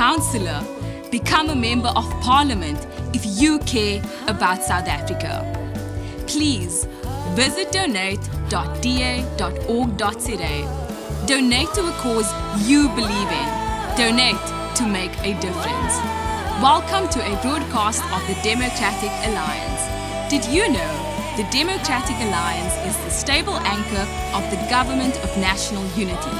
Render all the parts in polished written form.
councillor. Become a member of parliament if you care about South Africa. Please visit donate.da.org.za. Donate to a cause you believe in. Donate to make a difference. Welcome to a broadcast of the Democratic Alliance. Did you know the Democratic Alliance is the stable anchor of the Government of National Unity?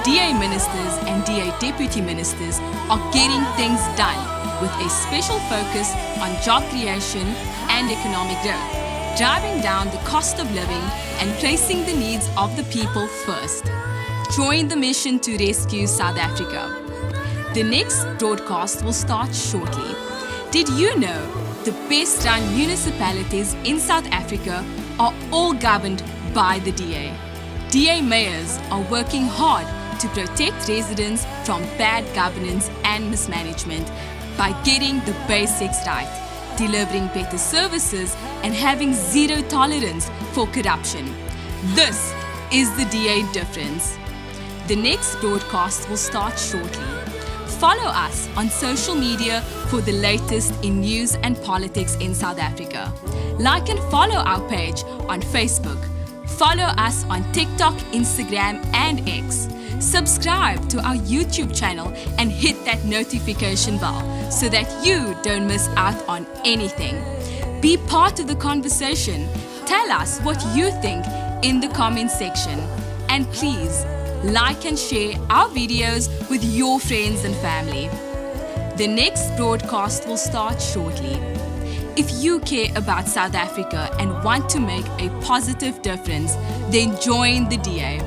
DA ministers and DA deputy ministers are getting things done with a special focus on job creation and economic growth, driving down the cost of living and placing the needs of the people first. Join the mission to rescue South Africa. The next broadcast will start shortly. Did you know the best run municipalities in South Africa are all governed by the DA? DA mayors are working hard to protect residents from bad governance and mismanagement by getting the basics right, delivering better services and having zero tolerance for corruption. This is the DA difference. The next broadcast will start shortly. Follow us on social media for the latest in news and politics in South Africa. Like and follow our page on Facebook. Follow us on TikTok, Instagram and X. Subscribe to our YouTube channel and hit that notification bell so that you don't miss out on anything. Be part of the conversation. Tell us what you think in the comment section. And please, like and share our videos with your friends and family. The next broadcast will start shortly. If you care about South Africa and want to make a positive difference, then join the DA.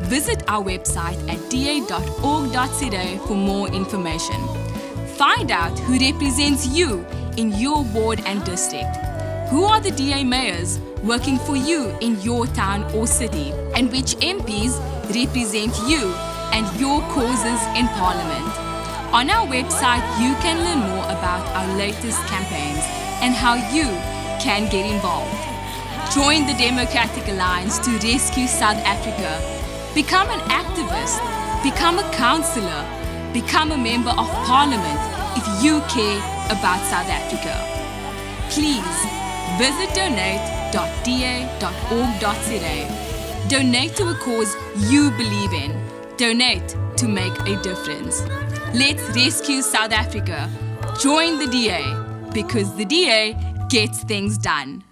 Visit our website at da.org.za for more information. Find out who represents you in your ward and district. Who are the DA mayors working for you in your town or city? And which MPs represent you and your causes in Parliament? On our website, you can learn more about our latest campaigns and how you can get involved. Join the Democratic Alliance to rescue South Africa. Become an activist, become a councillor, become a member of parliament if you care about South Africa. Please visit donate.da.org.za. Donate to a cause you believe in. Donate to make a difference. Let's rescue South Africa. Join the DA because the DA gets things done.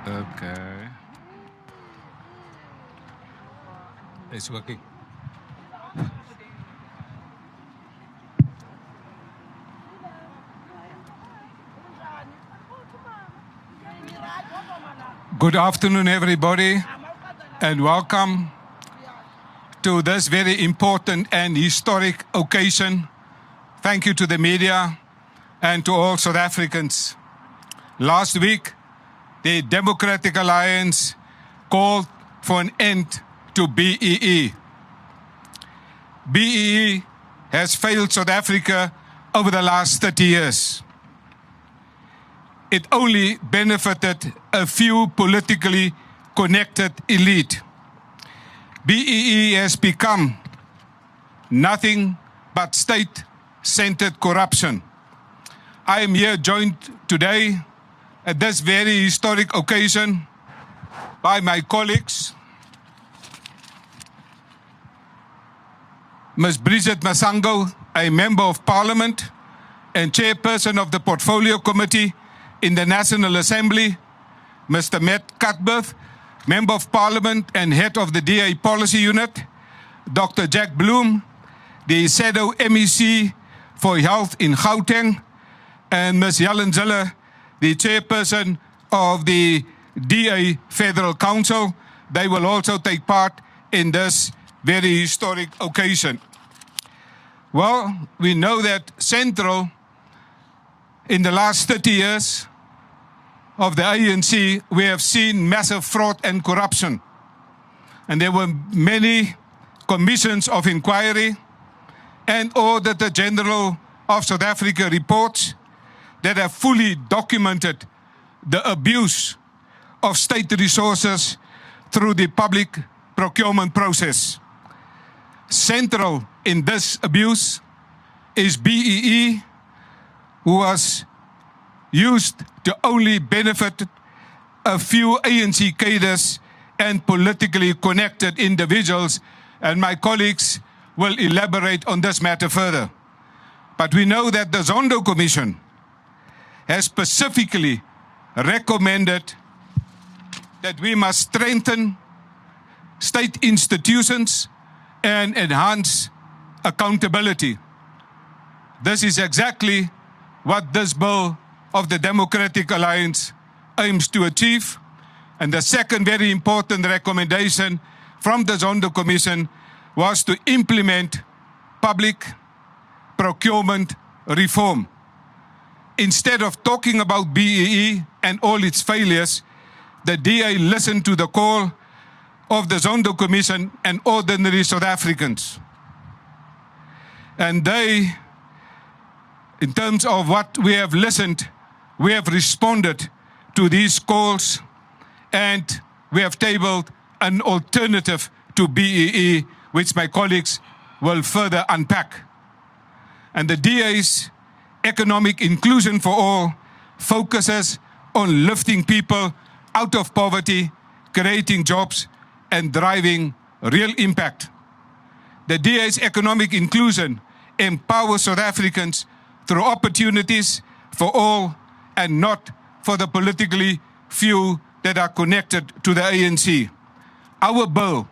Okay. It's working. Good afternoon, everybody, and welcome to this very important and historic occasion. Thank you to the media and to all South Africans. Last week, the Democratic Alliance called for an end to BEE. BEE has failed South Africa over the last 30 years. It only benefited a few politically connected elite. BEE has become nothing but state-centered corruption. I am here joined today at this very historic occasion by my colleagues, Ms. Bridget Masango, a Member of Parliament and Chairperson of the Portfolio Committee in the National Assembly, Mr. Matt Cuthbert, Member of Parliament and Head of the DA Policy Unit, Dr. Jack Bloom, the Shadow MEC for Health in Gauteng, and Ms. Helen Zille, the Chairperson of the DA Federal Council, they will also take part in this very historic occasion. Well, we know that central in the last 30 years of the ANC, we have seen massive fraud and corruption. And there were many commissions of inquiry and Auditor General of South Africa reports that have fully documented the abuse of state resources through the public procurement process. Central in this abuse is BEE, who was used to only benefit a few ANC cadres and politically connected individuals, and my colleagues will elaborate on this matter further. But we know that the Zondo Commission has specifically recommended that we must strengthen state institutions and enhance accountability. This is exactly what this bill of the Democratic Alliance aims to achieve. And the second very important recommendation from the Zondo Commission was to implement public procurement reform. Instead of talking about BEE and all its failures, the DA listened to the call of the Zondo Commission and ordinary South Africans. And they, in terms of what we have listened, we have responded to these calls and we have tabled an alternative to BEE, which my colleagues will further unpack. And the DA's economic inclusion for all focuses on lifting people out of poverty, creating jobs, and driving real impact. The DA's economic inclusion empowers South Africans through opportunities for all and not for the politically few that are connected to the ANC. Our bill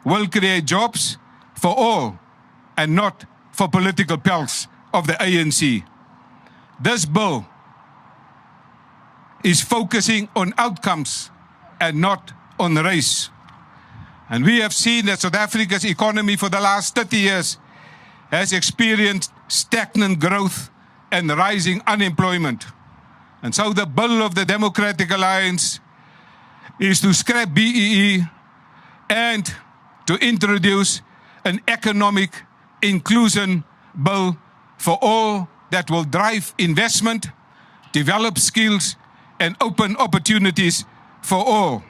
will create jobs for all and not for political pelts of the ANC. This bill is focusing on outcomes and not on race. And we have seen that South Africa's economy for the last 30 years has experienced stagnant growth and rising unemployment. And so the bill of the Democratic Alliance is to scrap BEE and to introduce an economic inclusion bill for all that will drive investment, develop skills, and open opportunities for all.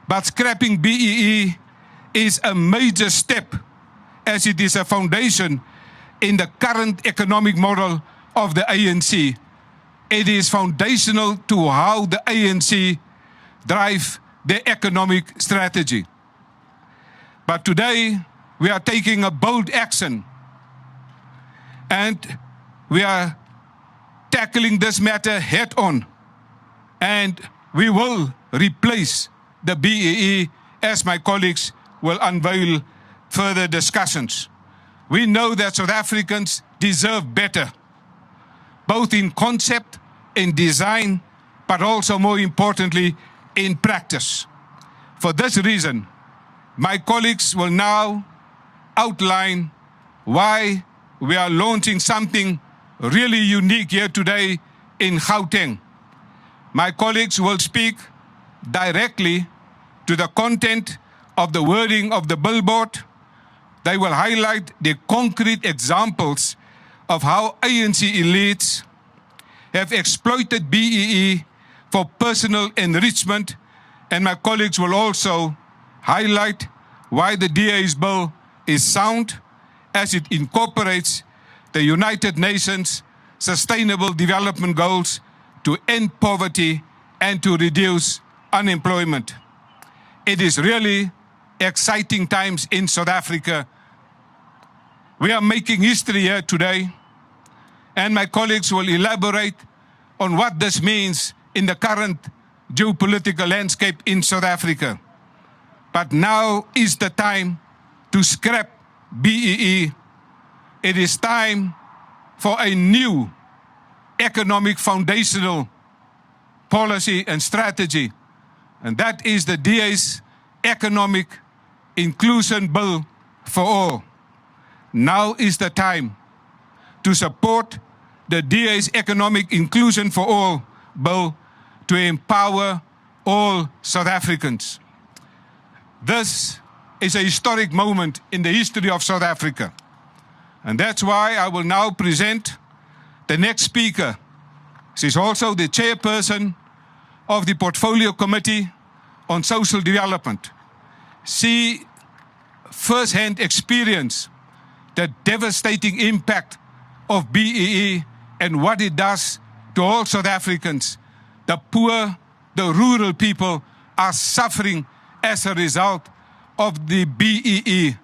But scrapping BEE is a major step, as it is a foundation in the current economic model of the ANC. It is foundational to how the ANC drive their economic strategy. But today, we are taking a bold action, and we are tackling this matter head on, and we will replace the BEE, as my colleagues will unveil further discussions. We know that South Africans deserve better, both in concept, in design, but also more importantly, in practice. For this reason, my colleagues will now outline why we are launching something really unique here today in Gauteng. My colleagues will speak directly to the content of the wording of the billboard. They will highlight the concrete examples of how ANC elites have exploited BEE for personal enrichment, and my colleagues will also highlight why the DA's bill is sound as it incorporates the United Nations Sustainable Development Goals to end poverty and to reduce unemployment. It is really exciting times in South Africa. We are making history here today, and my colleagues will elaborate on what this means in the current geopolitical landscape in South Africa. But now is the time to scrap BEE. It is time for a new economic foundational policy and strategy. And that is the DA's economic inclusion bill for all. Now is the time to support the DA's economic inclusion for all bill to empower all South Africans. This is a historic moment in the history of South Africa. And that's why I will now present the next speaker. She's also the chairperson of the Portfolio Committee on Social Development. She first-hand experienced the devastating impact of BEE and what it does to all South Africans. The poor, the rural people are suffering as a result of the BEE.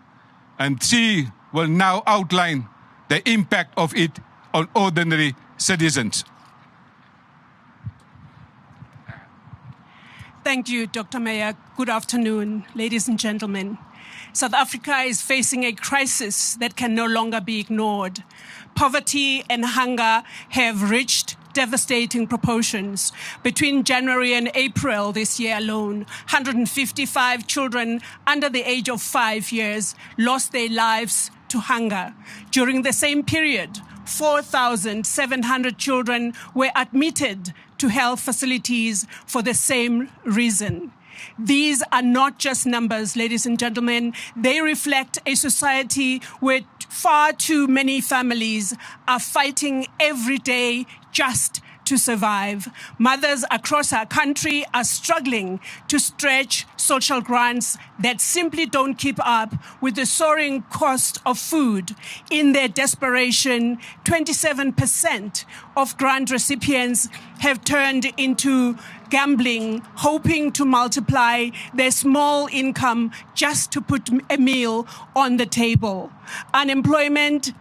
And she will now outline the impact of it on ordinary citizens. Thank you, Dr. Mayor. Good afternoon, ladies and gentlemen. South Africa is facing a crisis that can no longer be ignored. Poverty and hunger have reached devastating proportions. Between January and April this year alone, 155 children under the age of 5 years lost their lives to hunger. During the same period, 4,700 children were admitted to health facilities for the same reason. These are not just numbers, ladies and gentlemen. They reflect a society where far too many families are fighting every day just to survive. Mothers across our country are struggling to stretch social grants that simply don't keep up with the soaring cost of food. In their desperation, 27% of grant recipients have turned into gambling, hoping to multiply their small income just to put a meal on the table. Unemployment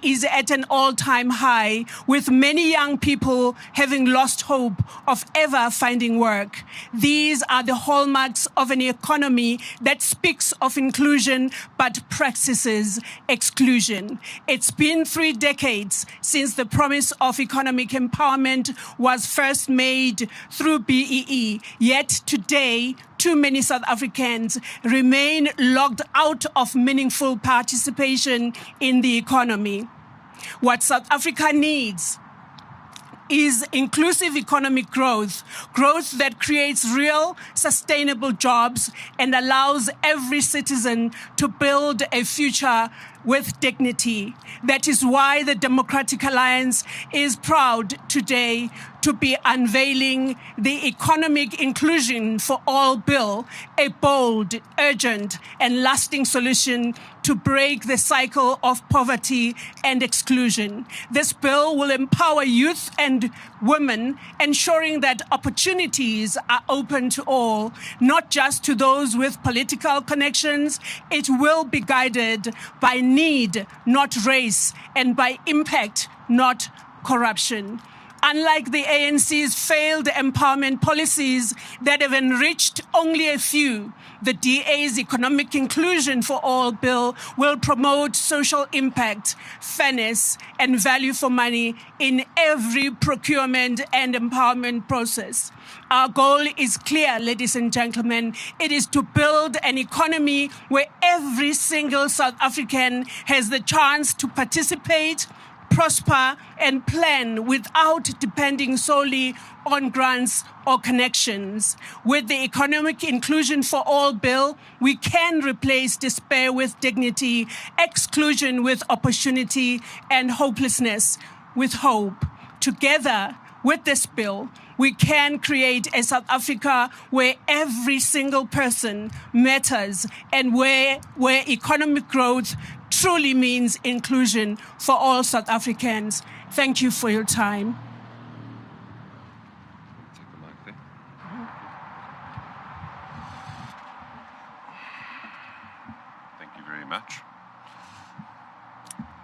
is at an all-time high, with many young people having lost hope of ever finding work. These are the hallmarks of an economy that speaks of inclusion but practices exclusion. It's been 3 decades since the promise of economic empowerment was first made through BEE, yet today, too many South Africans remain locked out of meaningful participation in the economy. What South Africa needs is inclusive economic growth that creates real, sustainable jobs and allows every citizen to build a future with dignity. That is why the Democratic Alliance is proud today to be unveiling the Economic Inclusion for All Bill, a bold, urgent, and lasting solution to break the cycle of poverty and exclusion. This bill will empower youth and women, ensuring that opportunities are open to all, not just to those with political connections. It will be guided by need, not race, and by impact, not corruption. Unlike the ANC's failed empowerment policies that have enriched only a few, the DA's Economic Inclusion for All bill will promote social impact, fairness, and value for money in every procurement and empowerment process. Our goal is clear, ladies and gentlemen. It is to build an economy where every single South African has the chance to participate, prosper, and plan without depending solely on grants or connections. With the Economic Inclusion for All bill, we can replace despair with dignity, exclusion with opportunity, and hopelessness with hope. Together with this bill, we can create a South Africa where every single person matters and where economic growth truly means inclusion for all South Africans. Thank you for your time. Take the mic there. Thank you very much.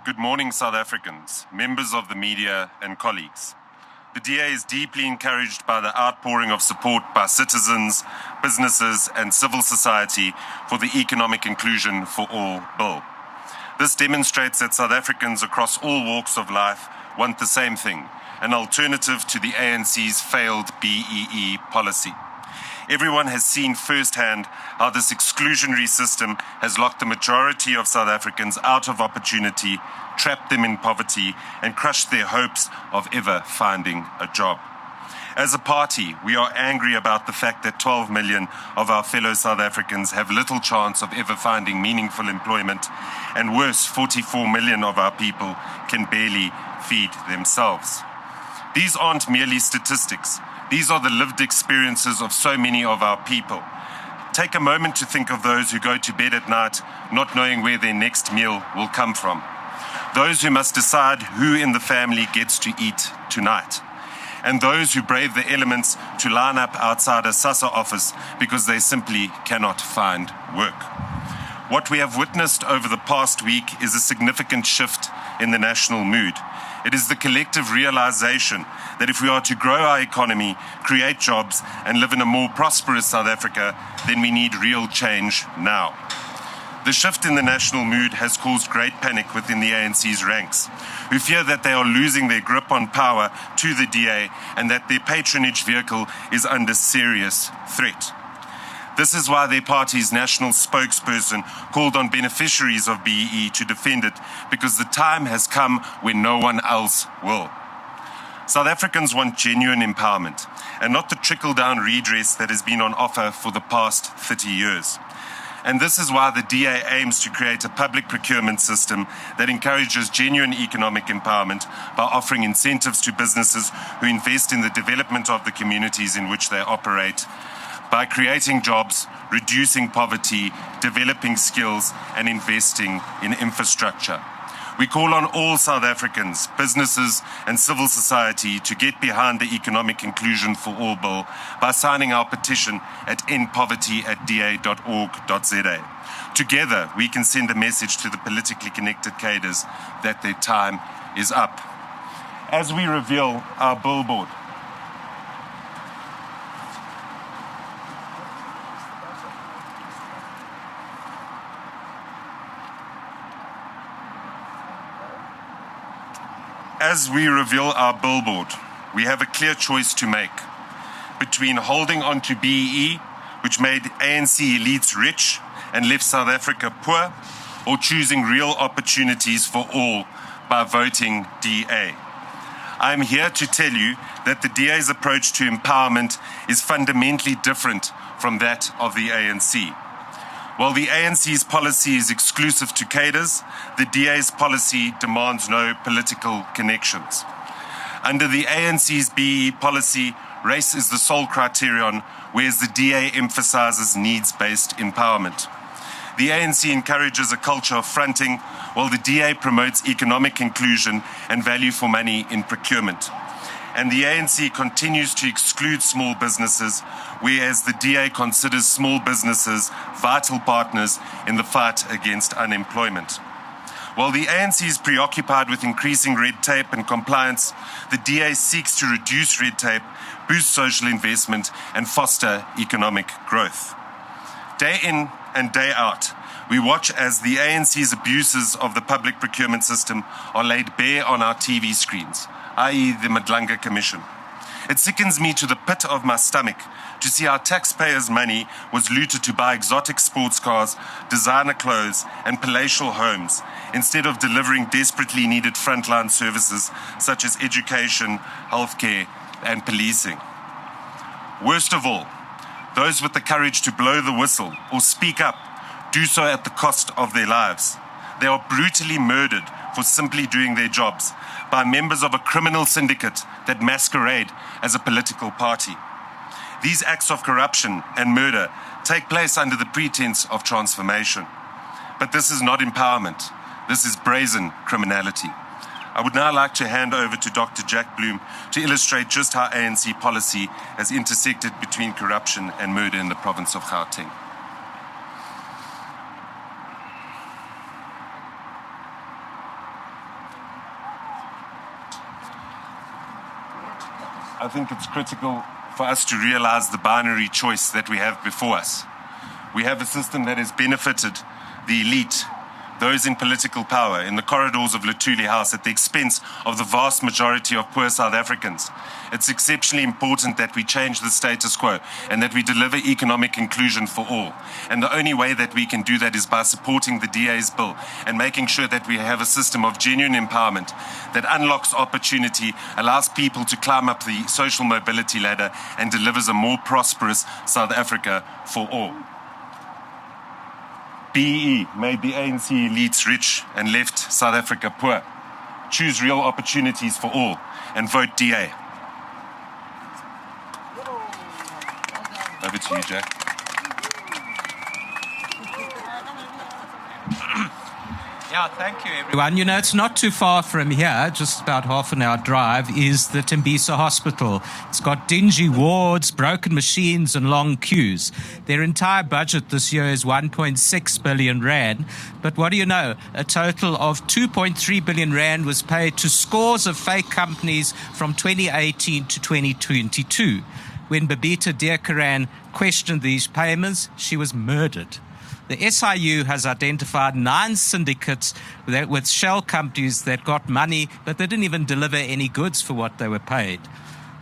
Good morning, South Africans, members of the media and colleagues. The DA is deeply encouraged by the outpouring of support by citizens, businesses, and civil society for the Economic Inclusion for All bill. This demonstrates that South Africans across all walks of life want the same thing, an alternative to the ANC's failed BEE policy. Everyone has seen firsthand how this exclusionary system has locked the majority of South Africans out of opportunity, trapped them in poverty, and crushed their hopes of ever finding a job. As a party, we are angry about the fact that 12 million of our fellow South Africans have little chance of ever finding meaningful employment, and worse, 44 million of our people can barely feed themselves. These aren't merely statistics. These are the lived experiences of so many of our people. Take a moment to think of those who go to bed at night not knowing where their next meal will come from. Those who must decide who in the family gets to eat tonight. And those who brave the elements to line up outside a SASSA office because they simply cannot find work. What we have witnessed over the past week is a significant shift in the national mood. It is the collective realization that if we are to grow our economy, create jobs, and live in a more prosperous South Africa, then we need real change now. The shift in the national mood has caused great panic within the ANC's ranks, who fear that they are losing their grip on power to the DA and that their patronage vehicle is under serious threat. This is why their party's national spokesperson called on beneficiaries of BEE to defend it, because the time has come when no one else will. South Africans want genuine empowerment and not the trickle-down redress that has been on offer for the past 30 years. And this is why the DA aims to create a public procurement system that encourages genuine economic empowerment by offering incentives to businesses who invest in the development of the communities in which they operate, by creating jobs, reducing poverty, developing skills, and investing in infrastructure. We call on all South Africans, businesses, and civil society to get behind the Economic Inclusion for All bill by signing our petition at endpoverty@da.org.za. Together, we can send a message to the politically connected cadres that their time is up. As we reveal our billboard, we have a clear choice to make between holding on to BEE, which made ANC elites rich and left South Africa poor, or choosing real opportunities for all by voting DA. I am here to tell you that the DA's approach to empowerment is fundamentally different from that of the ANC. While the ANC's policy is exclusive to cadres, the DA's policy demands no political connections. Under the ANC's BEE policy, race is the sole criterion, whereas the DA emphasizes needs-based empowerment. The ANC encourages a culture of fronting, while the DA promotes economic inclusion and value for money in procurement. And the ANC continues to exclude small businesses, whereas the DA considers small businesses vital partners in the fight against unemployment. While the ANC is preoccupied with increasing red tape and compliance, the DA seeks to reduce red tape, boost social investment, and foster economic growth. Day in and day out, we watch as the ANC's abuses of the public procurement system are laid bare on our TV screens, i.e. the Madlanga Commission. It sickens me to the pit of my stomach to see our taxpayers' money was looted to buy exotic sports cars, designer clothes, and palatial homes, instead of delivering desperately needed frontline services such as education, healthcare, and policing. Worst of all, those with the courage to blow the whistle or speak up do so at the cost of their lives. They are brutally murdered for simply doing their jobs by members of a criminal syndicate that masquerade as a political party. These acts of corruption and murder take place under the pretense of transformation. But this is not empowerment. This is brazen criminality. I would now like to hand over to Dr. Jack Bloom to illustrate just how ANC policy has intersected between corruption and murder in the province of Gauteng. I think it's critical for us to realize the binary choice that we have before us. We have a system that has benefited the elite, those in political power in the corridors of Luthuli House at the expense of the vast majority of poor South Africans. It's exceptionally important that we change the status quo and that we deliver economic inclusion for all. And the only way that we can do that is by supporting the DA's bill and making sure that we have a system of genuine empowerment that unlocks opportunity, allows people to climb up the social mobility ladder, and delivers a more prosperous South Africa for all. BEE made the ANC elites rich and left South Africa poor. Choose real opportunities for all and vote DA. Over to you, Jack. Yeah, thank you, everyone. You know, it's not too far from here, just about half an hour drive, is the Tembisa Hospital. It's got dingy wards, broken machines, and long queues. Their entire budget this year is 1.6 billion rand. But what do you know? A total of 2.3 billion rand was paid to scores of fake companies from 2018 to 2022. When Babita Deokaran questioned these payments, she was murdered. The SIU has identified 9 syndicates with shell companies that got money, but they didn't even deliver any goods for what they were paid.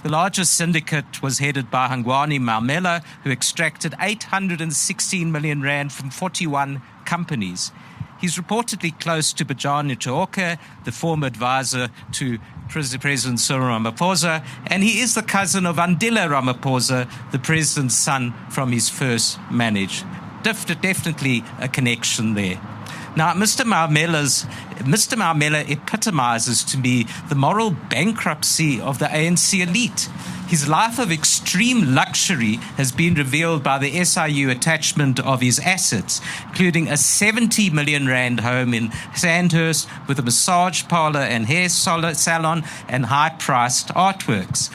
The largest syndicate was headed by Hangwani Maumela, who extracted 816 million rand from 41 companies. He's reportedly close to Bajani Chauke, the former advisor to President Cyril Ramaphosa, and he is the cousin of Andile Ramaphosa, the president's son from his first marriage. Definitely a connection there. Now, Mr. Maumela epitomizes to me the moral bankruptcy of the ANC elite. His life of extreme luxury has been revealed by the SIU attachment of his assets, including a 70 million rand home in Sandhurst with a massage parlor and hair salon and high-priced artworks.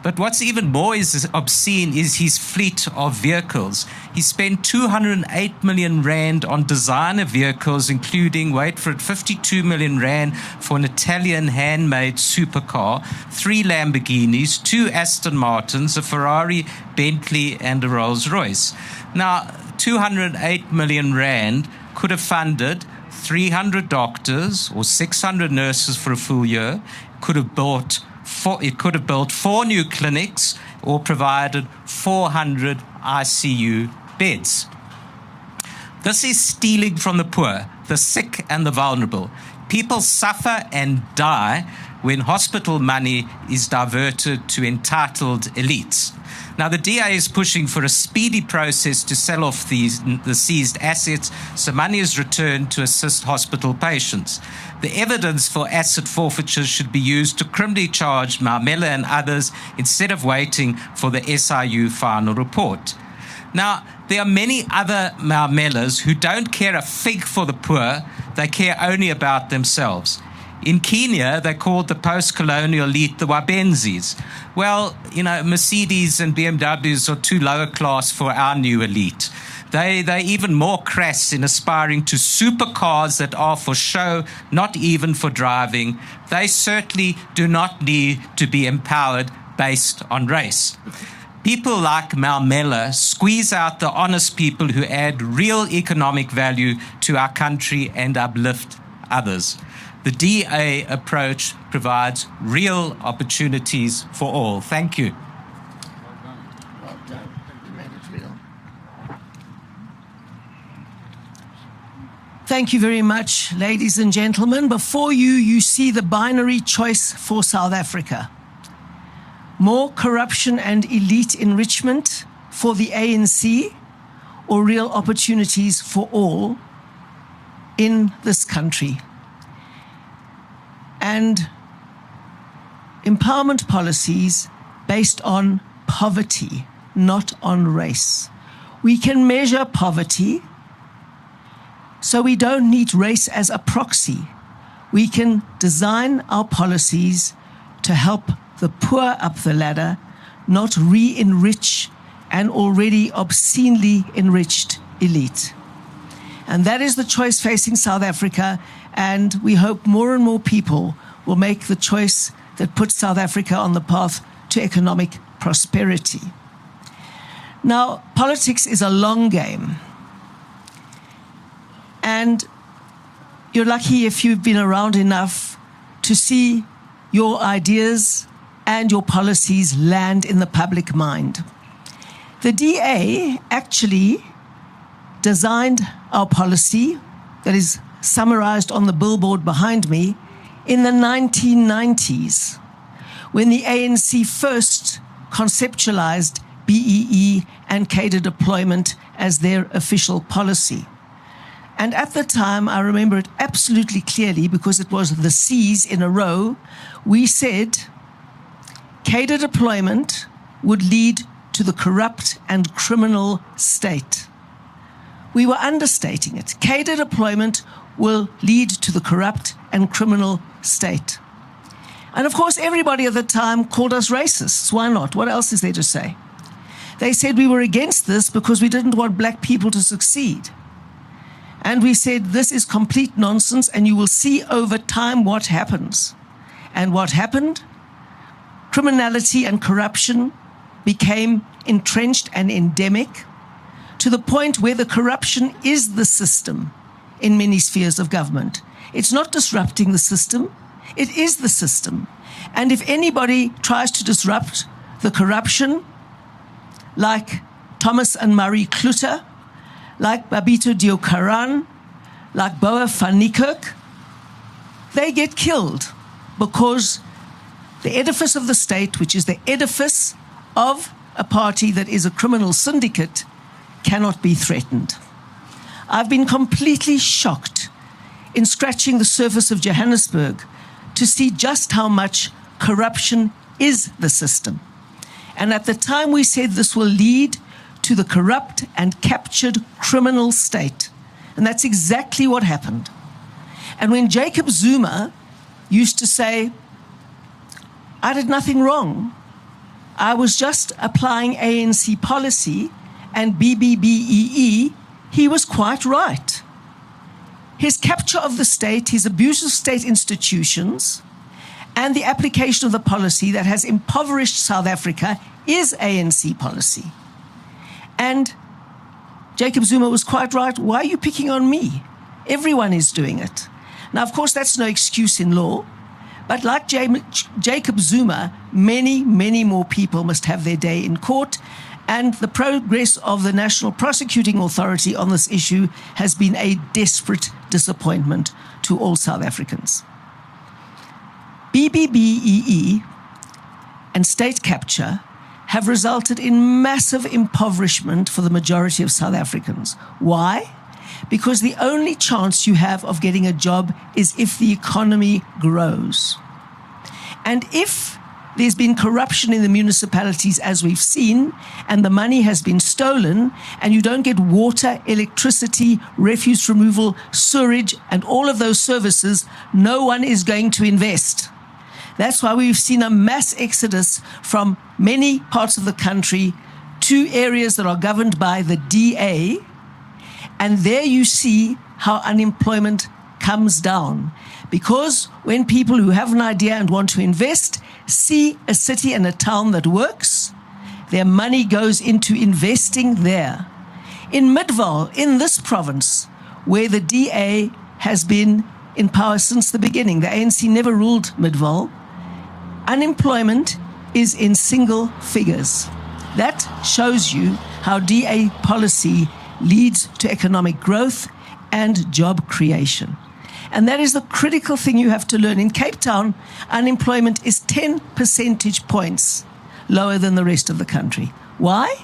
But what's even more obscene is his fleet of vehicles. He spent 208 million rand on designer vehicles, including, wait for it, 52 million rand for an Italian handmade supercar, 3 Lamborghinis, 2 Aston Martins, a Ferrari, Bentley, and a Rolls-Royce. Now, 208 million rand could have funded 300 doctors or 600 nurses for a full year, it could have built 4 new clinics or provided 400 ICU beds. This is stealing from the poor, the sick, and the vulnerable. People suffer and die when hospital money is diverted to entitled elites. Now, the DA is pushing for a speedy process to sell off the seized assets so money is returned to assist hospital patients. The evidence for asset forfeiture should be used to criminally charge Maumela and others instead of waiting for the SIU final report. Now, there are many other Maumelas who don't care a fig for the poor, they care only about themselves. In Kenya, they called the post-colonial elite the Wabenzis. Well, you know, Mercedes and BMWs are too lower class for our new elite. They're even more crass in aspiring to supercars that are for show, not even for driving. They certainly do not need to be empowered based on race. People like Maumela squeeze out the honest people who add real economic value to our country and uplift others. The DA approach provides real opportunities for all. Thank you. Thank you very much, ladies and gentlemen. Before you, you see the binary choice for South Africa. More corruption and elite enrichment for the ANC, or real opportunities for all in this country. And empowerment policies based on poverty, not on race. We can measure poverty, so we don't need race as a proxy. We can design our policies to help the poor up the ladder, not re-enrich an already obscenely enriched elite. And that is the choice facing South Africa, and we hope more and more people will make the choice that puts South Africa on the path to economic prosperity. Now, politics is a long game. And You're lucky if you've been around enough to see your ideas and your policies land in the public mind. The DA actually designed our policy that is summarized on the billboard behind me in the 1990s, when the ANC first conceptualized BEE and cadre deployment as their official policy. And at the time, I remember it absolutely clearly because it was the C's in a row, we said cadre deployment would lead to the corrupt and criminal state. We were understating it. Cadre deployment will lead to the corrupt and criminal state. And of course, everybody at the time called us racists. Why not? What else is there to say? They said we were against this because we didn't want black people to succeed. And we said, this is complete nonsense, and you will see over time what happens. And what happened? Criminality and corruption became entrenched and endemic to the point where the corruption is the system in many spheres of government. It's not disrupting the system, it is the system. And if anybody tries to disrupt the corruption, like Thomas and Marie Klutter, like Babito Deokaran, like Boa van Niekerk, they get killed because the edifice of the state, which is the edifice of a party that is a criminal syndicate, cannot be threatened. I've been completely shocked in scratching the surface of Johannesburg to see just how much corruption is the system. And at the time we said this will lead to the corrupt and captured criminal state. And that's exactly what happened. And when Jacob Zuma used to say, I did nothing wrong, I was just applying ANC policy and BBBEE, he was quite right. His capture of the state, his abuse of state institutions, and the application of the policy that has impoverished South Africa is ANC policy. And Jacob Zuma was quite right. Why are you picking on me? Everyone is doing it. Now, of course, that's no excuse in law. But like Jacob Zuma, many, many more people must have their day in court. And the progress of the National Prosecuting Authority on this issue has been a desperate disappointment to all South Africans. BBBEE and state capture have resulted in massive impoverishment for the majority of South Africans. Why? Because the only chance you have of getting a job is if the economy grows. And if there's been corruption in the municipalities, as we've seen, and the money has been stolen, and you don't get water, electricity, refuse removal, sewerage, and all of those services, no one is going to invest. That's why we've seen a mass exodus from many parts of the country to areas that are governed by the DA. And there you see how unemployment comes down. Because when people who have an idea and want to invest see a city and a town that works, their money goes into investing there. In Midvaal, in this province, where the DA has been in power since the beginning, the ANC never ruled Midvaal, unemployment is in single figures. That shows you how DA policy leads to economic growth and job creation. And that is the critical thing you have to learn. In Cape Town, unemployment is 10 percentage points lower than the rest of the country. Why?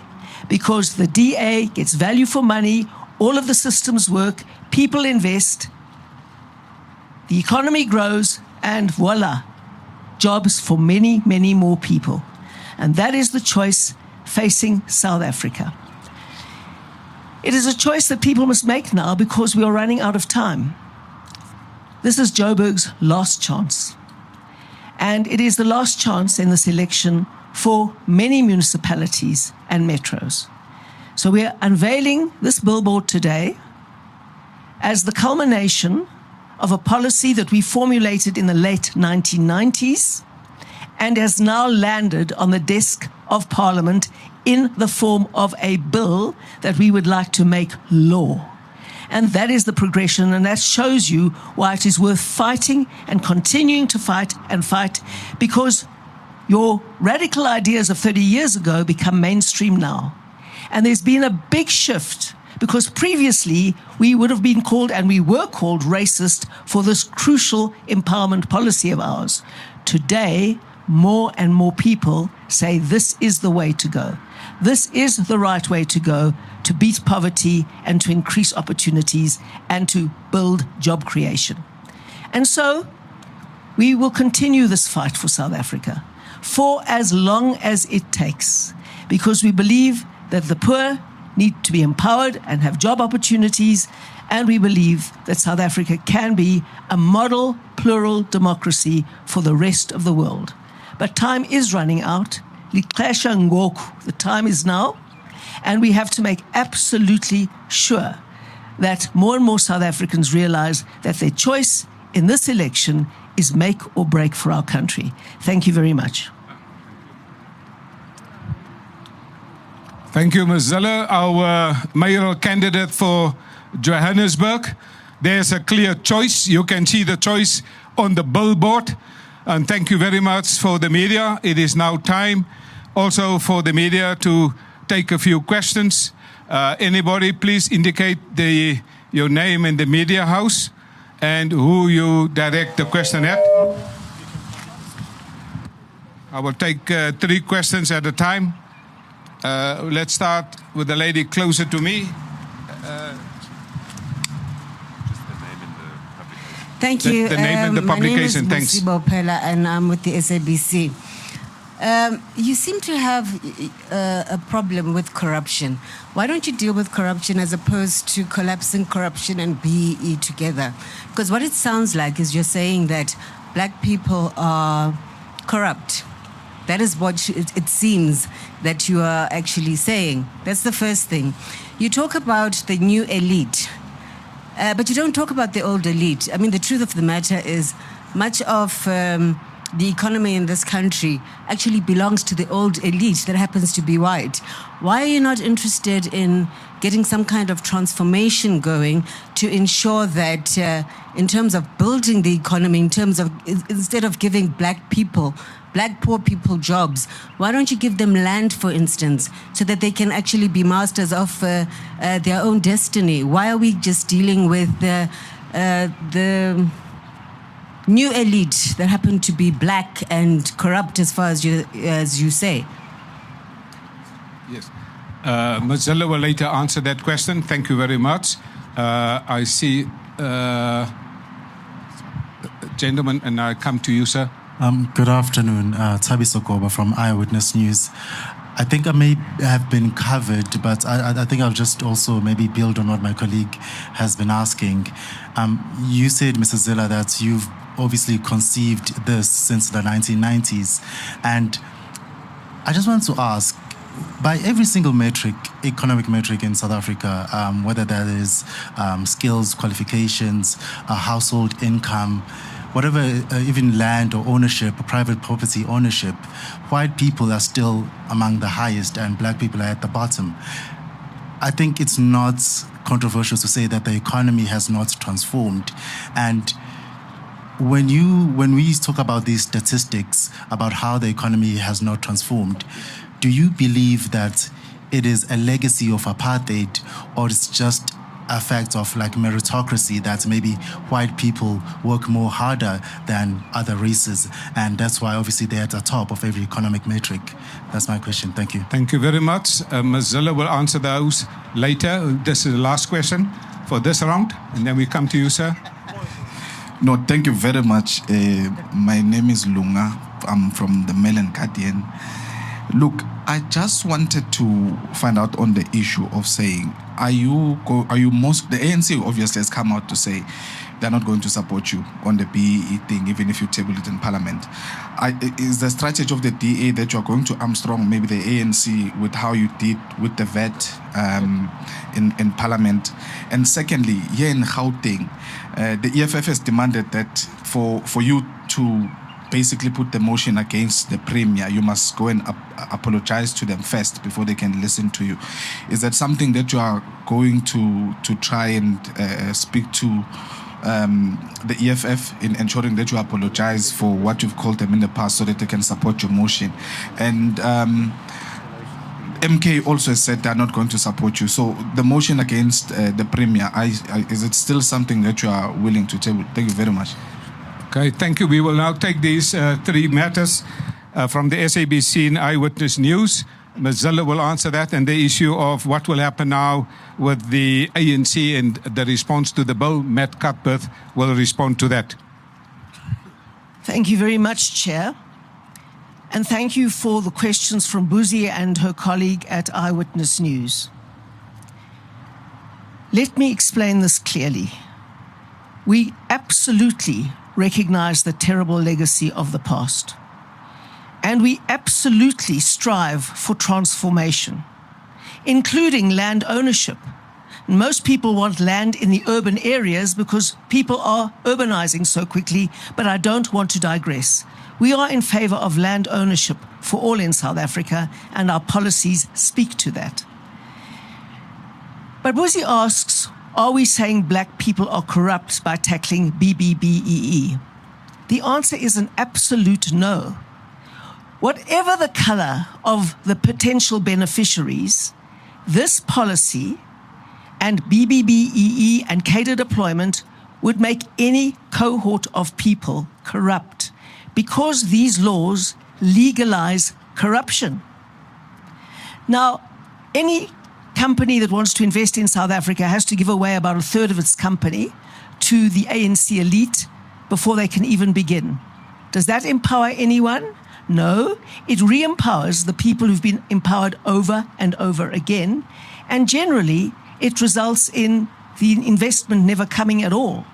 Because the DA gets value for money, all of the systems work, people invest, the economy grows, and voila, jobs for many, many more people. And that is the choice facing South Africa. It is a choice that people must make now because we are running out of time. This is Joburg's last chance. And it is the last chance in this election for many municipalities and metros. So we're unveiling this billboard today as the culmination of a policy that we formulated in the late 1990s and has now landed on the desk of Parliament in the form of a bill that we would like to make law. And that is the progression, and that shows you why it is worth fighting and continuing to fight and fight, because your radical ideas of 30 years ago become mainstream now. And there's been a big shift, because previously we would have been called, and we were called, racist for this crucial empowerment policy of ours. Today, more and more people say this is the way to go. This is the right way to go to beat poverty and to increase opportunities and to build job creation. And so we will continue this fight for South Africa for as long as it takes, because we believe that the poor need to be empowered and have job opportunities, and we believe that South Africa can be a model plural democracy for the rest of the world. But time is running out. Lixesha ngoku, the time is now, and we have to make absolutely sure that more and more South Africans realize that their choice in this election is make or break for our country. Thank you very much. Thank you, Ms. Zille. Our mayoral candidate for Johannesburg. There's a clear choice. You can see the choice on the billboard. And thank you very much for the media. It is now time also for the media to take a few questions. Anybody, please indicate your name in the media house and who you direct the question at. I will take 3 questions at a time. Let's start with the lady closer to me. Thank you. The name and the publication. My name is Musibo Pela, and I'm with the SABC. You seem to have a problem with corruption. Why don't you deal with corruption as opposed to collapsing corruption and BEE together? Because what it sounds like is you're saying that black people are corrupt. That is what it seems that you are actually saying. That's the first thing. You talk about the new elite. But you don't talk about the old elite. I mean, the truth of the matter is much of the economy in this country actually belongs to the old elite that happens to be white. Why are you not interested in getting some kind of transformation going to ensure that in terms of building the economy, in terms of instead of giving black poor people jobs, why don't you give them land, for instance, so that they can actually be masters of their own destiny? Why are we just dealing with the new elite that happen to be black and corrupt, as far as you say? Yes. Ms. Zille will later answer that question. Thank you very much. I see gentleman, and I come to you, sir. Good afternoon, Tabi Sokoba from Eyewitness News. I think I may have been covered, but I think I'll just also maybe build on what my colleague has been asking. You said, Mrs. Zille, that you've obviously conceived this since the 1990s. And I just want to ask, by every single metric, economic metric in South Africa, whether that is skills, qualifications, household income, whatever, even land or ownership, private property ownership, white people are still among the highest and black people are at the bottom. I think it's not controversial to say that the economy has not transformed. And when we talk about these statistics about how the economy has not transformed, do you believe that it is a legacy of apartheid, or it's just a fact of like meritocracy, that maybe white people work more harder than other races, and that's why obviously they're at the top of every economic metric? That's my question. Thank you. Thank you very much. Ms. Zille will answer those later. This is the last question for this round, and then we come to you, sir. No, thank you very much. My name is Lunga. I'm from the Mail and Guardian. Look, I just wanted to find out on the issue of saying, the ANC obviously has come out to say they're not going to support you on the BEE thing, even if you table it in Parliament. Is the strategy of the DA that you're going to Armstrong, maybe the ANC, with how you did with the vet in Parliament? And secondly, here in Gauteng, the EFF has demanded that for you to basically put the motion against the Premier, you must go and apologize to them first before they can listen to you. Is that something that you are going to try and speak to the EFF in ensuring that you apologize for what you've called them in the past so that they can support your motion? And MK also said they're not going to support you. So the motion against the Premier, is it still something that you are willing to table? Thank you very much. Okay, thank you. We will now take these three matters from the SABC and Eyewitness News. Ms. Zille will answer that, and the issue of what will happen now with the ANC and the response to the bill. Matt Cuthbert will respond to that. Thank you very much, Chair. And thank you for the questions from Buzi and her colleague at Eyewitness News. Let me explain this clearly. We absolutely recognize the terrible legacy of the past. And we absolutely strive for transformation, including land ownership. Most people want land in the urban areas because people are urbanizing so quickly, but I don't want to digress. We are in favor of land ownership for all in South Africa, and our policies speak to that. But Buzi asks, are we saying black people are corrupt by tackling BBBEE? The answer is an absolute no. Whatever the color of the potential beneficiaries, this policy and BBBEE and cadre deployment would make any cohort of people corrupt because these laws legalize corruption. Now, any company that wants to invest in South Africa has to give away about a third of its company to the ANC elite before they can even begin. Does that empower anyone? No, it re-empowers the people who've been empowered over and over again, and generally it results in the investment never coming at all.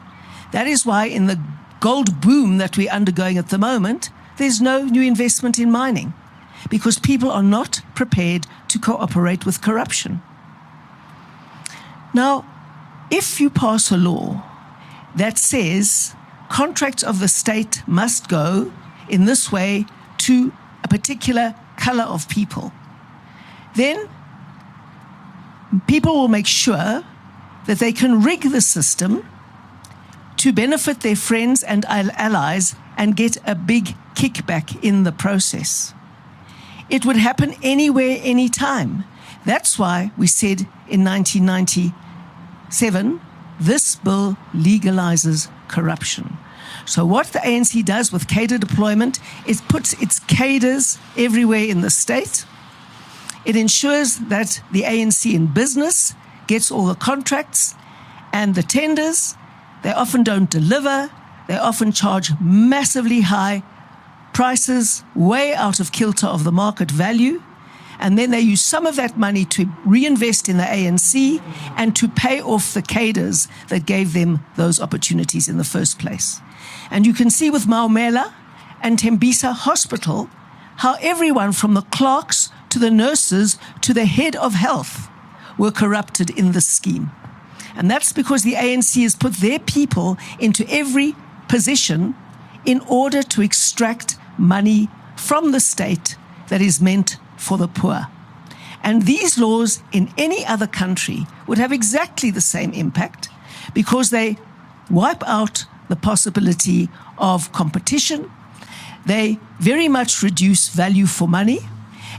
That is why in the gold boom that we're undergoing at the moment, there's no new investment in mining, because people are not prepared to cooperate with corruption. Now, if you pass a law that says contracts of the state must go in this way to a particular color of people, then people will make sure that they can rig the system to benefit their friends and allies and get a big kickback in the process. It would happen anywhere, anytime. That's why we said in 1997, this bill legalizes corruption. So what the ANC does with cadre deployment is puts its cadres everywhere in the state. It ensures that the ANC in business gets all the contracts and the tenders. They often don't deliver. They often charge massively high prices, way out of kilter of the market value. And then they use some of that money to reinvest in the ANC and to pay off the cadres that gave them those opportunities in the first place. And you can see with Maumela and Tembisa Hospital how everyone from the clerks to the nurses to the head of health were corrupted in this scheme. And that's because the ANC has put their people into every position in order to extract money from the state that is meant for the poor. And these laws in any other country would have exactly the same impact because they wipe out the possibility of competition. They very much reduce value for money,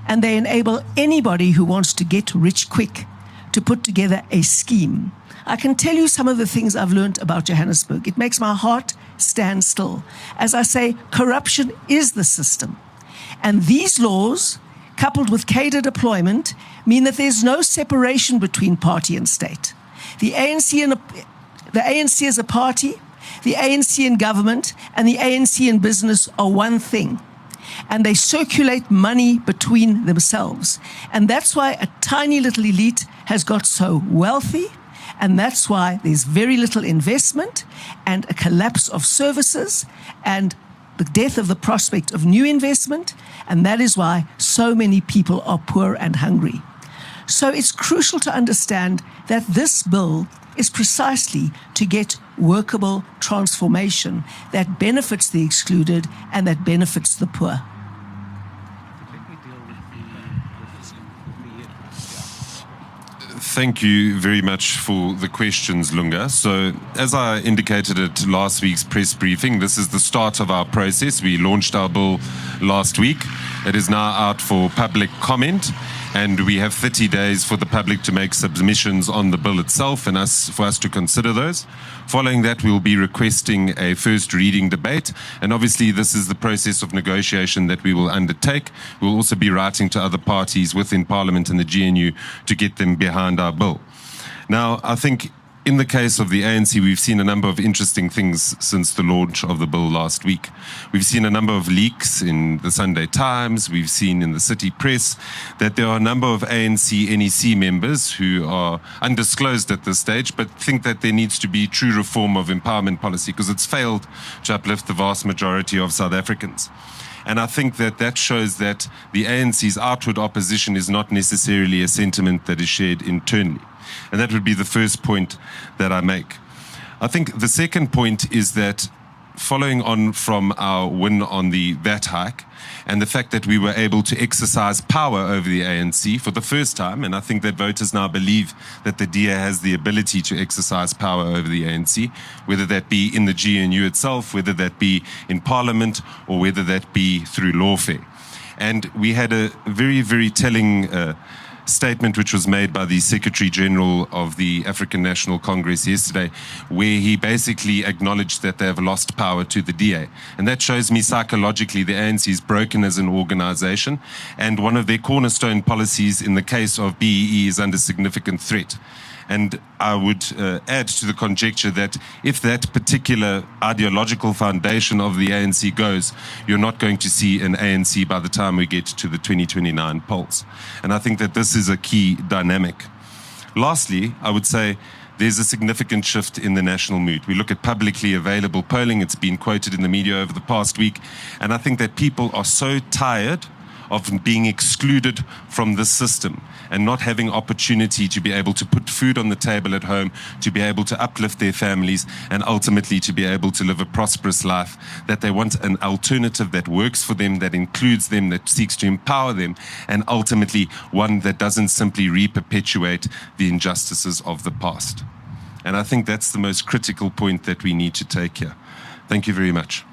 and they enable anybody who wants to get rich quick to put together a scheme. I can tell you some of the things I've learned about Johannesburg. It makes my heart stand still. As I say, corruption is the system. And these laws, coupled with cadre deployment, mean that there's no separation between party and state. The ANC as a party, the ANC in government, and the ANC in business are one thing. And they circulate money between themselves. And that's why a tiny little elite has got so wealthy, and that's why there's very little investment and a collapse of services and the death of the prospect of new investment, and that is why so many people are poor and hungry. So it's crucial to understand that this bill is precisely to get workable transformation that benefits the excluded and that benefits the poor. Thank you very much for the questions, Lunga. So, as I indicated at last week's press briefing, this is the start of our process. We launched our bill last week. It is now out for public comment, and we have 30 days for the public to make submissions on the bill itself and for us to consider those. Following that, we will be requesting a first reading debate, and obviously this is the process of negotiation that we will undertake. We'll also be writing to other parties within Parliament and the GNU to get them behind our bill. Now, I think in the case of the ANC, we've seen a number of interesting things since the launch of the bill last week. We've seen a number of leaks in the Sunday Times. We've seen in the City Press that there are a number of ANC NEC members who are undisclosed at this stage, but think that there needs to be true reform of empowerment policy because it's failed to uplift the vast majority of South Africans. And I think that that shows that the ANC's outward opposition is not necessarily a sentiment that is shared internally. And that would be the first point that I make. I think the second point is that following on from our win on the VAT hike and the fact that we were able to exercise power over the ANC for the first time, and I think that voters now believe that the DA has the ability to exercise power over the ANC, whether that be in the GNU itself, whether that be in Parliament, or whether that be through lawfare. And we had a very, very telling statement which was made by the Secretary General of the African National Congress yesterday, where he basically acknowledged that they have lost power to the DA. And that shows me psychologically the ANC is broken as an organization, and one of their cornerstone policies in the case of BEE is under significant threat. And I would add to the conjecture that if that particular ideological foundation of the ANC goes, you're not going to see an ANC by the time we get to the 2029 polls. And I think that this is a key dynamic. Lastly, I would say there's a significant shift in the national mood. We look at publicly available polling. It's been quoted in the media over the past week. And I think that people are so tired of being excluded from this system and not having opportunity to be able to put food on the table at home, to be able to uplift their families, and ultimately to be able to live a prosperous life, that they want an alternative that works for them, that includes them, that seeks to empower them, and ultimately one that doesn't simply re-perpetuate the injustices of the past. And I think that's the most critical point that we need to take here. Thank you very much.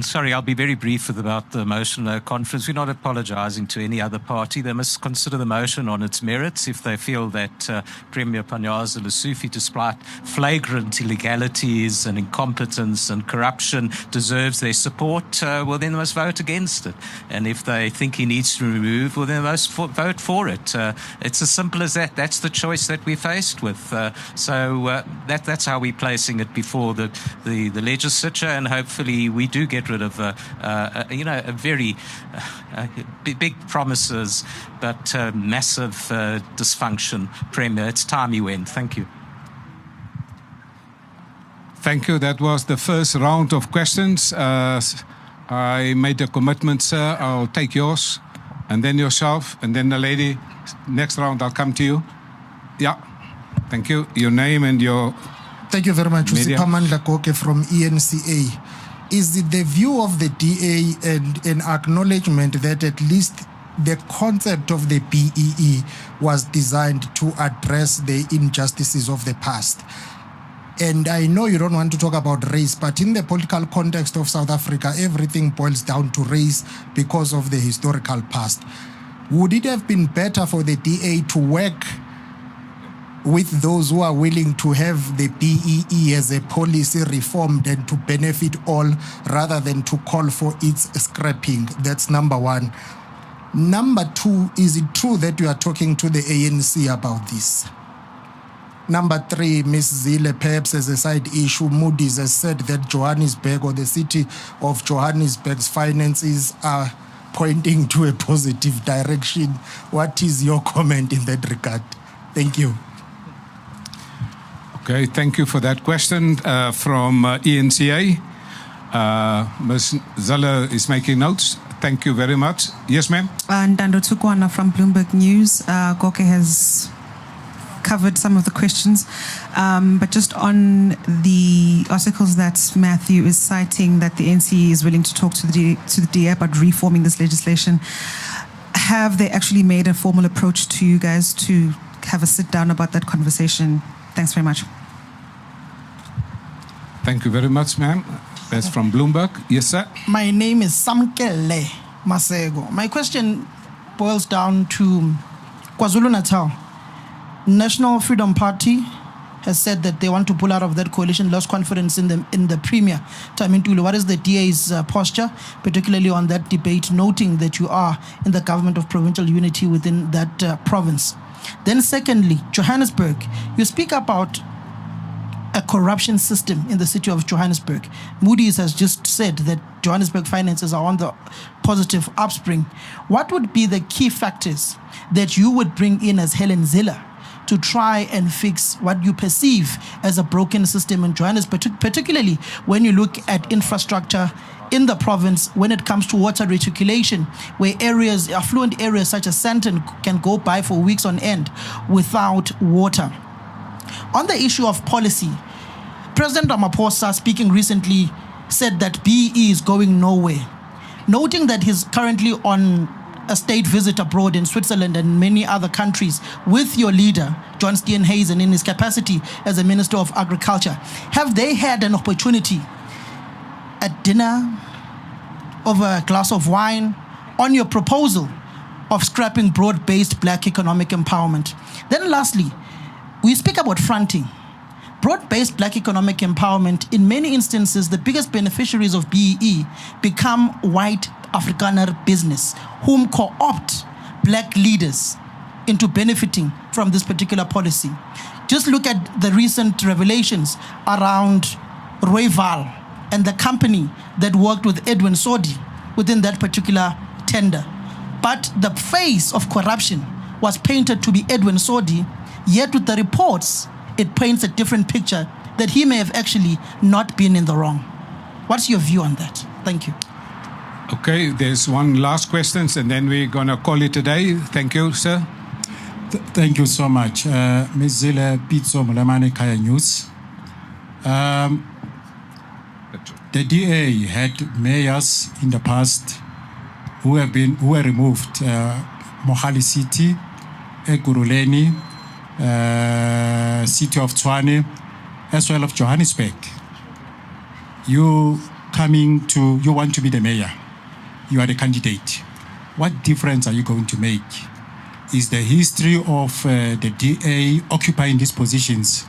Sorry, I'll be very brief about the motion conference. We're not apologizing to any other party. They must consider the motion on its merits. If they feel that Premier Panyaza Lesufi, despite flagrant illegalities and incompetence and corruption, deserves their support, well, then they must vote against it. And if they think he needs to remove, well, then they must vote for it. It's as simple as that. That's the choice that we're faced with. So that's how we're placing it before the legislature, and hopefully we do get rid of a very big promises, but massive dysfunction. Premier, it's time you went. Thank you. Thank you. That was the first round of questions. I made a commitment, sir. I'll take yours, and then yourself, and then the lady. Next round, I'll come to you. Yeah. Thank you. Your name and your... Thank you very much. Media. Koke from ENCA. Is it the view of the DA and an acknowledgement that at least the concept of the BEE was designed to address the injustices of the past? And I know you don't want to talk about race, but in the political context of South Africa, everything boils down to race because of the historical past. Would it have been better for the DA to work with those who are willing to have the BEE as a policy reformed and to benefit all, rather than to call for its scrapping? That's number one. Number two, is it true that you are talking to the ANC about this? Number three, Ms. Zille, perhaps as a side issue, Moody's has said that Johannesburg, or the city of Johannesburg's finances, are pointing to a positive direction. What is your comment in that regard? Thank you. Okay, thank you for that question from ENCA. Ms. Zille is making notes. Thank you very much. Yes, ma'am. Ndando Tukwana from Bloomberg News. Goke has covered some of the questions, but just on the articles that Matthew is citing, that the NC is willing to talk to the DA about reforming this legislation, have they actually made a formal approach to you guys to have a sit down about that conversation? Thanks very much. Thank you very much, ma'am. That's from Bloomberg. Yes, sir. My name is Samkele Masego. My question boils down to KwaZulu-Natal. National Freedom Party has said that they want to pull out of that coalition, lost confidence in the Premier, Tamintulu. What is the DA's posture, particularly on that debate, noting that you are in the government of provincial unity within that province? Then secondly, Johannesburg. You speak about a corruption system in the city of Johannesburg. Moody's has just said that Johannesburg finances are on the positive upspring. What would be the key factors that you would bring in as Helen Ziller to try and fix what you perceive as a broken system in Johannesburg, particularly when you look at infrastructure in the province when it comes to water reticulation, where areas, affluent areas such as Sandton can go by for weeks on end without water? On the issue of policy, President Ramaphosa, speaking recently, said that BE is going nowhere, noting that he's currently on a state visit abroad in Switzerland and many other countries with your leader, John Steenhuisen, in his capacity as a Minister of Agriculture. Have they had an opportunity at dinner, over a glass of wine, on your proposal of scrapping broad-based black economic empowerment? Then lastly, we speak about fronting. Broad-based black economic empowerment, in many instances, the biggest beneficiaries of BEE become white Afrikaner business, whom co-opt black leaders into benefiting from this particular policy. Just look at the recent revelations around Royval and the company that worked with Edwin Sodi within that particular tender. But the face of corruption was painted to be Edwin Sodi, yet with the reports, it paints a different picture that he may have actually not been in the wrong. What's your view on that? Thank you. Okay, there's one last question, and then we're going to call it a day. Thank you, sir. Thank you so much. Ms. Zille Pitso Mulemani Kaya News. The DA had mayors in the past who were removed. Mohali City, Ekurhuleni, City of Tshwane, as well as Johannesburg. You want to be the mayor. You are the candidate. What difference are you going to make? Is the history of the DA occupying these positions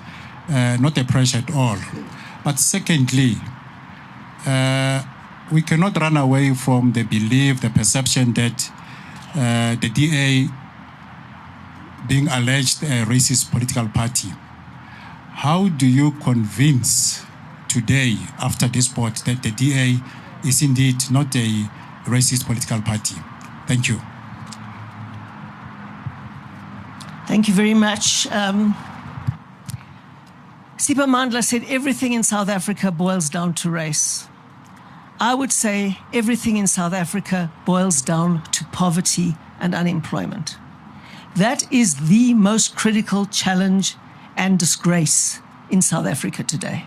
not a pressure at all? But secondly, we cannot run away from the belief, the perception that the DA being alleged a racist political party. How do you convince today, after this vote, that the DA is indeed not a racist political party? Thank you. Thank you very much. Sipa Mandla said everything in South Africa boils down to race. I would say everything in South Africa boils down to poverty and unemployment. That is the most critical challenge and disgrace in South Africa today.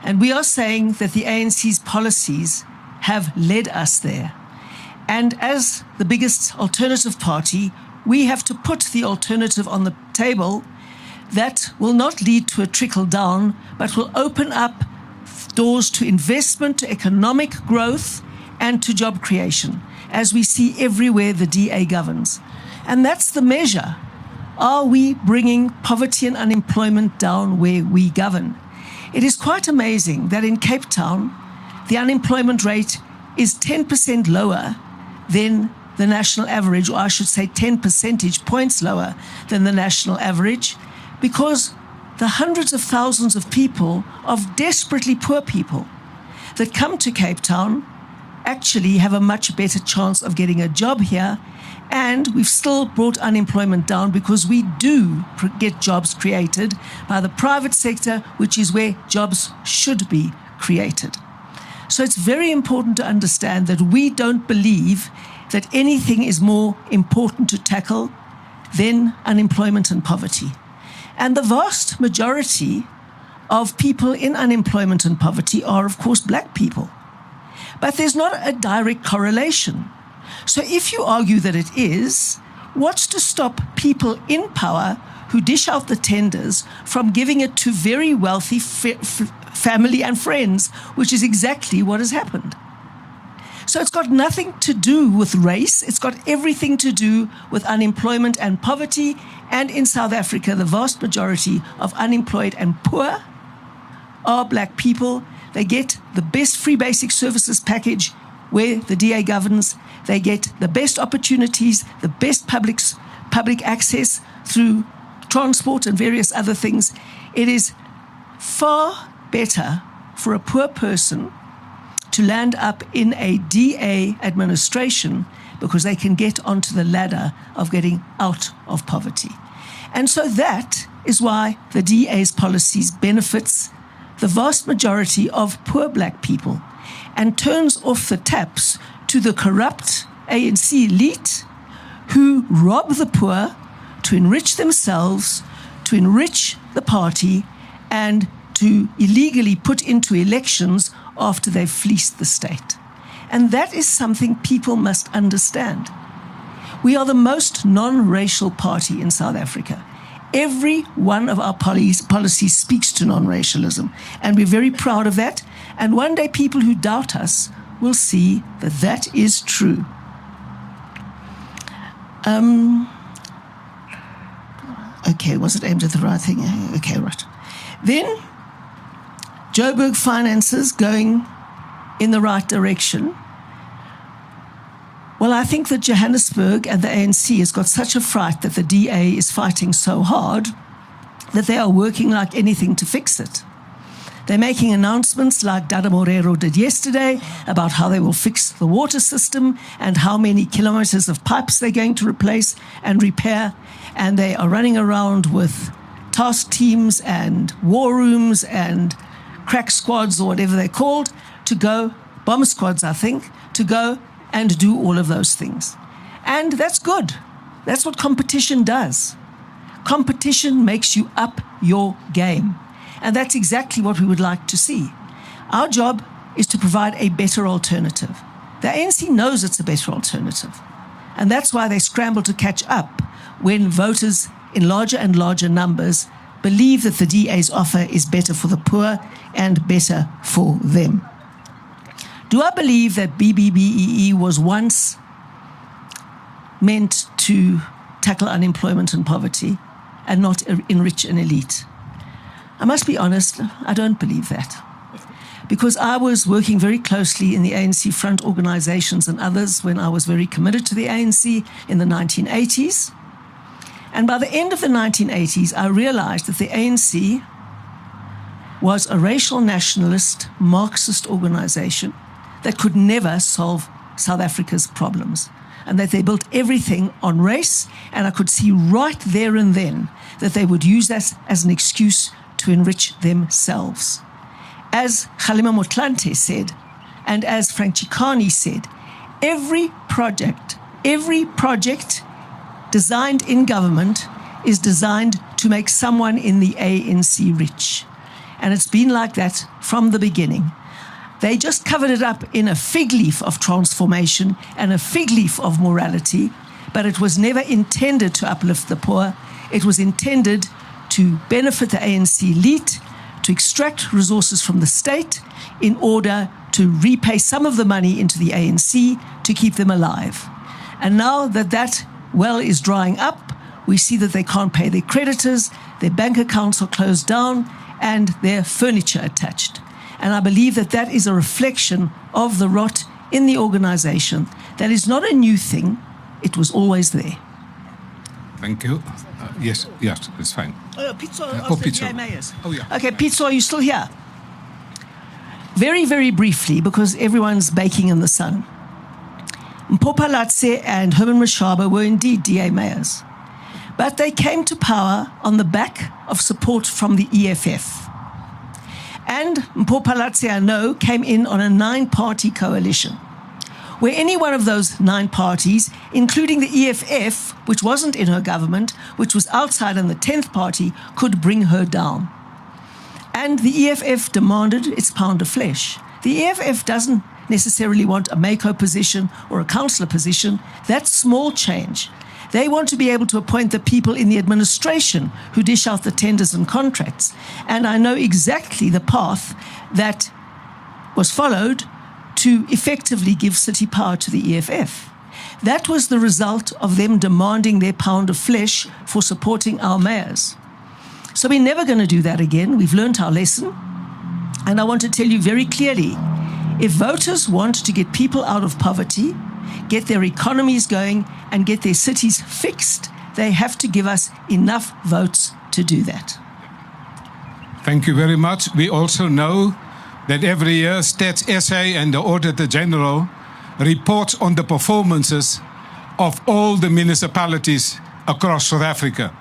And we are saying that the ANC's policies have led us there. And as the biggest alternative party, we have to put the alternative on the table that will not lead to a trickle down, but will open up doors to investment, to economic growth, and to job creation, as we see everywhere the DA governs. And that's the measure. Are we bringing poverty and unemployment down where we govern? It is quite amazing that in Cape Town, the unemployment rate is 10% lower than the national average, or I should say 10 percentage points lower than the national average, because the hundreds of thousands of people, of desperately poor people, that come to Cape Town actually have a much better chance of getting a job here. And we've still brought unemployment down because we do get jobs created by the private sector, which is where jobs should be created. So it's very important to understand that we don't believe that anything is more important to tackle than unemployment and poverty. And the vast majority of people in unemployment and poverty are, of course, black people. But there's not a direct correlation. So if you argue that it is, what's to stop people in power who dish out the tenders from giving it to very wealthy family and friends, which is exactly what has happened? So it's got nothing to do with race. It's got everything to do with unemployment and poverty. And in South Africa, the vast majority of unemployed and poor are black people. They get the best free basic services package where the DA governs. They get the best opportunities, the best public access through transport and various other things. It is far better for a poor person to land up in a DA administration because they can get onto the ladder of getting out of poverty. And so that is why the DA's policies benefits the vast majority of poor black people and turns off the taps to the corrupt ANC elite who rob the poor to enrich themselves, to enrich the party, and to illegally put into elections after they've fleeced the state. And that is something people must understand. We are the most non-racial party in South Africa. Every one of our policies speaks to non-racialism, and we're very proud of that. And one day people who doubt us will see that that is true. Okay, was it aimed at the right thing? Okay, right. Then, Joburg finances going in the right direction. Well, I think that Johannesburg and the ANC has got such a fright that the DA is fighting so hard that they are working like anything to fix it. They're making announcements like Dada Morero did yesterday about how they will fix the water system and how many kilometers of pipes they're going to replace and repair. And they are running around with task teams and war rooms and crack squads or whatever they're called to go, bomb squads, I think, to go and do all of those things. And that's good. That's what competition does. Competition makes you up your game. And that's exactly what we would like to see. Our job is to provide a better alternative. The ANC knows it's a better alternative. And that's why they scramble to catch up when voters in larger and larger numbers believe that the DA's offer is better for the poor and better for them. Do I believe that BBBEE was once meant to tackle unemployment and poverty and not enrich an elite? I must be honest, I don't believe that. Because I was working very closely in the ANC front organizations and others when I was very committed to the ANC in the 1980s. And by the end of the 1980s, I realized that the ANC was a racial nationalist, Marxist organization that could never solve South Africa's problems, and that they built everything on race, and I could see right there and then that they would use that as an excuse to enrich themselves. As Kgalema Motlanthe said, and as Frank Chikane said, every project designed in government is designed to make someone in the ANC rich. And it's been like that from the beginning. They just covered it up in a fig leaf of transformation and a fig leaf of morality, but it was never intended to uplift the poor. It was intended to benefit the ANC elite, to extract resources from the state in order to repay some of the money into the ANC to keep them alive. And now that that well is drying up, we see that they can't pay their creditors, their bank accounts are closed down, and their furniture attached. And I believe that that is a reflection of the rot in the organization. That is not a new thing. It was always there. Thank you. Yes, it's fine. Pitso, Pitso. Oh, yeah. Okay, Pitso, are you still here? Very, very briefly, because everyone's baking in the sun. Mpopalatse and Herman Mashaba were indeed DA mayors, but they came to power on the back of support from the EFF. and Mpho-Phalatse, I know, came in on a 9-party coalition, where any one of those 9 parties, including the EFF, which wasn't in her government, which was outside on the 10th party, could bring her down. And the EFF demanded its pound of flesh. The EFF doesn't necessarily want a MACO position or a councillor position. That's small change. They want to be able to appoint the people in the administration who dish out the tenders and contracts. And I know exactly the path that was followed to effectively give city power to the EFF. That was the result of them demanding their pound of flesh for supporting our mayors. So we're never going to do that again. We've learned our lesson. And I want to tell you very clearly, if voters want to get people out of poverty, get their economies going, and get their cities fixed, they have to give us enough votes to do that. Thank you very much. We also know that every year Stats SA and the Auditor General reports on the performances of all the municipalities across South Africa.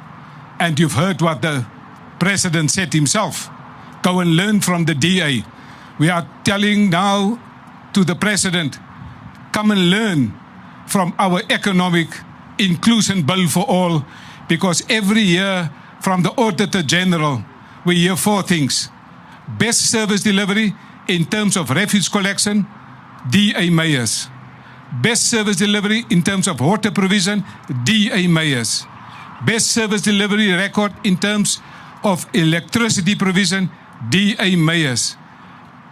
And you've heard what the President said himself. Go and learn from the DA. We are telling now to the President, come and learn from our economic inclusion bill for all, because every year from the Auditor General, we hear 4 things. Best service delivery in terms of refuse collection, DA mayors. Best service delivery in terms of water provision, DA mayors. Best service delivery record in terms of electricity provision, DA mayors.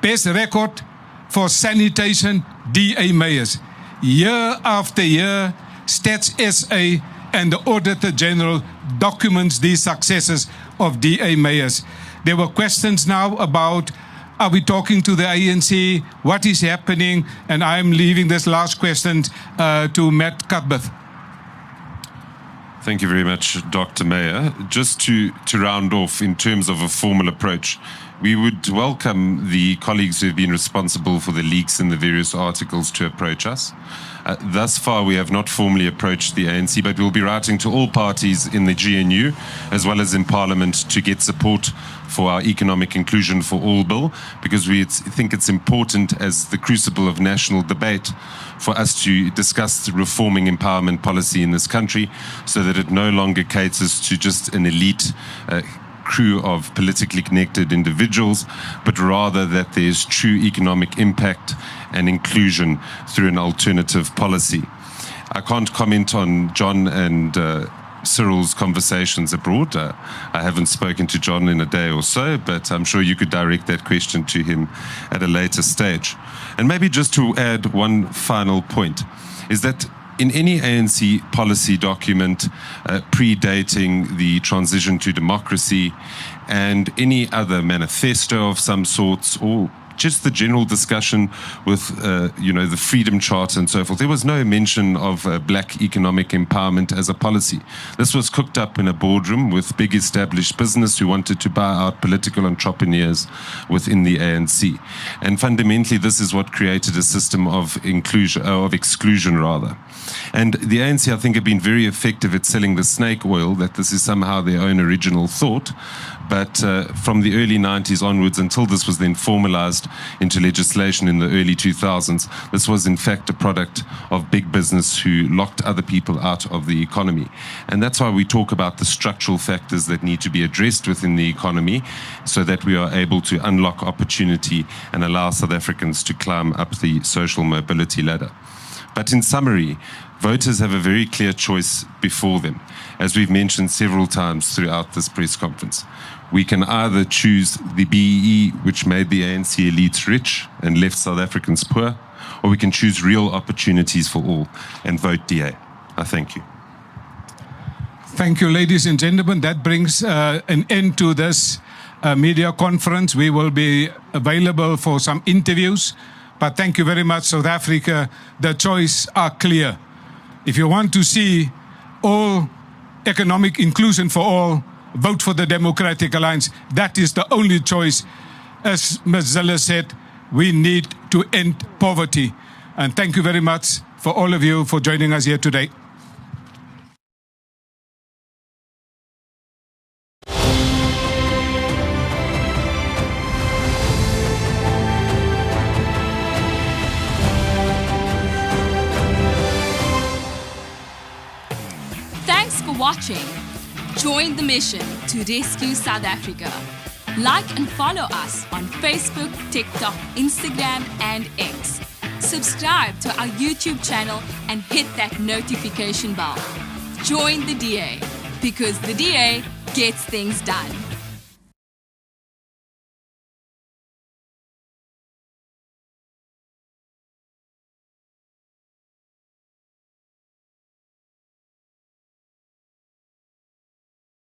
Best record for sanitation, DA mayors. Year after year, Stats SA and the Auditor General documents these successes of DA mayors. There were questions now about, are we talking to the ANC? What is happening? And I'm leaving this last question to Matt Cuthbert. Thank you very much, Dr. Mayor. Just to round off in terms of a formal approach, we would welcome the colleagues who have been responsible for the leaks in the various articles to approach us. Thus far, we have not formally approached the ANC, but we'll be writing to all parties in the GNU, as well as in Parliament, to get support for our Economic Inclusion for All bill, because we think it's important as the crucible of national debate for us to discuss reforming empowerment policy in this country so that it no longer caters to just an elite crew of politically connected individuals, but rather that there's true economic impact and inclusion through an alternative policy. I can't comment on John and Cyril's conversations abroad. I haven't spoken to John in a day or so, but I'm sure you could direct that question to him at a later stage. And maybe just to add one final point, is that in any ANC policy document predating the transition to democracy and any other manifesto of some sorts, or just the general discussion with, the Freedom Charter and so forth, there was no mention of black economic empowerment as a policy. This was cooked up in a boardroom with big established business who wanted to buy out political entrepreneurs within the ANC. And fundamentally, this is what created a system of exclusion rather. And the ANC, I think, have been very effective at selling the snake oil, that this is somehow their own original thought. But from the early 90s onwards, until this was then formalized into legislation in the early 2000s, this was in fact a product of big business who locked other people out of the economy. And that's why we talk about the structural factors that need to be addressed within the economy so that we are able to unlock opportunity and allow South Africans to climb up the social mobility ladder. But in summary, voters have a very clear choice before them, as we've mentioned several times throughout this press conference. We can either choose the BEE, which made the ANC elites rich and left South Africans poor, or we can choose real opportunities for all and vote DA. I thank you. Thank you, ladies and gentlemen. That brings an end to this media conference. We will be available for some interviews. But thank you very much, South Africa. The choices are clear. If you want to see all economic inclusion for all, vote for the Democratic Alliance. That is the only choice. As Ms. Zille said, we need to end poverty. And thank you very much for all of you for joining us here today. watching. Join the mission to rescue South Africa. Like and follow us on Facebook, TikTok, Instagram, and X. Subscribe to our YouTube channel and hit that notification bell. Join the DA, because the DA gets things done.